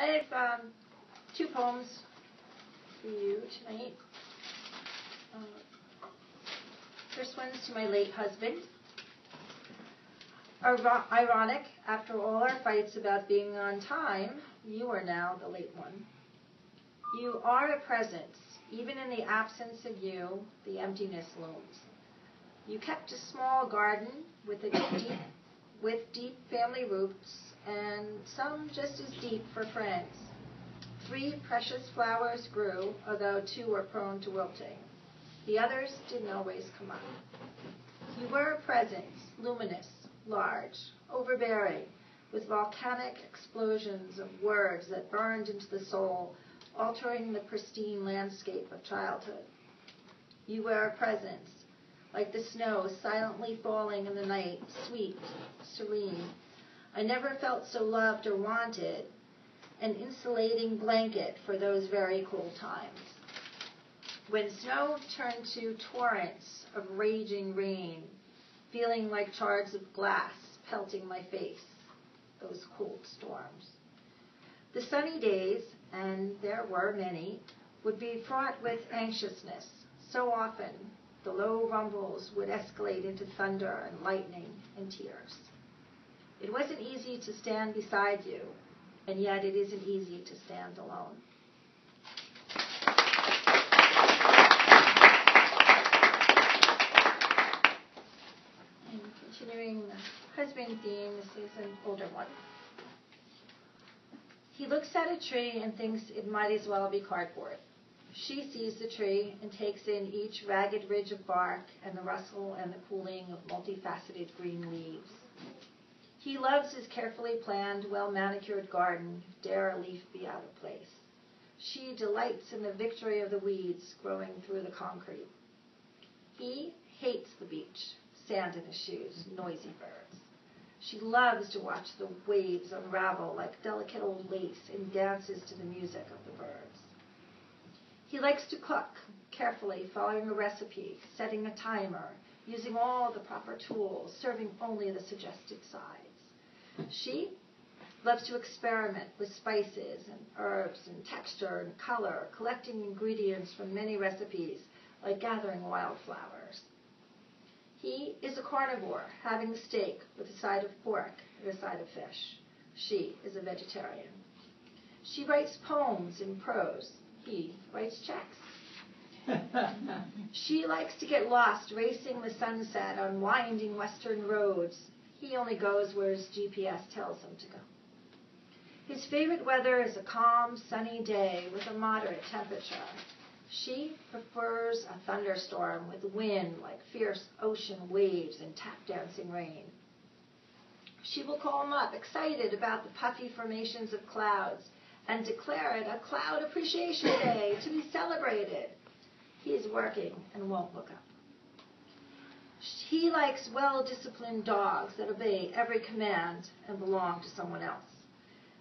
I have two poems for you tonight. First one's to my late husband. Ironic, after all our fights about being on time, you are now the late one. You are a presence. Even in the absence of you, the emptiness looms. You kept a small garden with deep family roots, and some just as deep for friends. 3 precious flowers grew, although 2 were prone to wilting. The others didn't always come up. You were a presence, luminous, large, overbearing, with volcanic explosions of words that burned into the soul, altering the pristine landscape of childhood. You were a presence, like the snow silently falling in the night, sweet, serene. I never felt so loved or wanted, an insulating blanket for those very cool times. When snow turned to torrents of raging rain, feeling like shards of glass pelting my face, those cold storms. The sunny days, and there were many, would be fraught with anxiousness. So often, the low rumbles would escalate into thunder and lightning and tears. It wasn't easy to stand beside you, and yet it isn't easy to stand alone. And continuing the husband theme, this is an older one. He looks at a tree and thinks it might as well be cardboard. She sees the tree and takes in each ragged ridge of bark and the rustle and the cooling of multifaceted green leaves. He loves his carefully planned, well-manicured garden, dare a leaf be out of place. She delights in the victory of the weeds growing through the concrete. He hates the beach, sand in his shoes, noisy birds. She loves to watch the waves unravel like delicate old lace and dances to the music of the birds. He likes to cook, carefully following a recipe, setting a timer, using all the proper tools, serving only the suggested sides. She loves to experiment with spices and herbs and texture and color, collecting ingredients from many recipes, like gathering wildflowers. He is a carnivore, having steak with a side of pork and a side of fish. She is a vegetarian. She writes poems in prose. He writes checks. She likes to get lost racing the sunset on winding western roads. He only goes where his GPS tells him to go. His favorite weather is a calm, sunny day with a moderate temperature. She prefers a thunderstorm with wind like fierce ocean waves and tap-dancing rain. She will call him up, excited about the puffy formations of clouds, and declare it a Cloud Appreciation Day to be celebrated. He is working and won't look up. He likes well-disciplined dogs that obey every command and belong to someone else.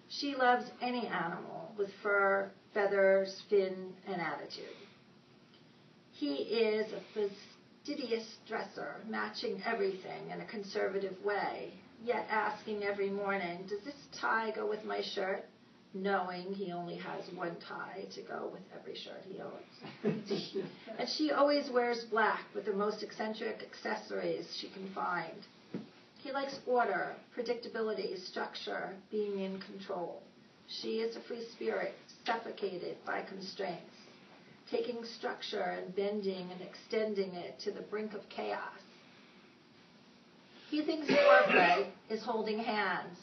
She loves any animal with fur, feathers, fin, and attitude. He is a fastidious dresser, matching everything in a conservative way, yet asking every morning, does this tie go with my shirt? Knowing he only has one tie to go with every shirt he owns. And she always wears black with the most eccentric accessories she can find. He likes order, predictability, structure, being in control. She is a free spirit, suffocated by constraints, taking structure and bending and extending it to the brink of chaos. He thinks foreplay is holding hands.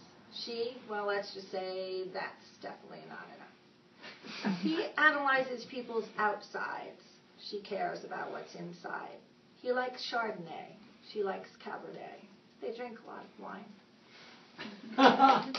She, well, let's just say that's definitely not enough. He analyzes people's outsides. She cares about what's inside. He likes Chardonnay. She likes Cabernet. They drink a lot of wine.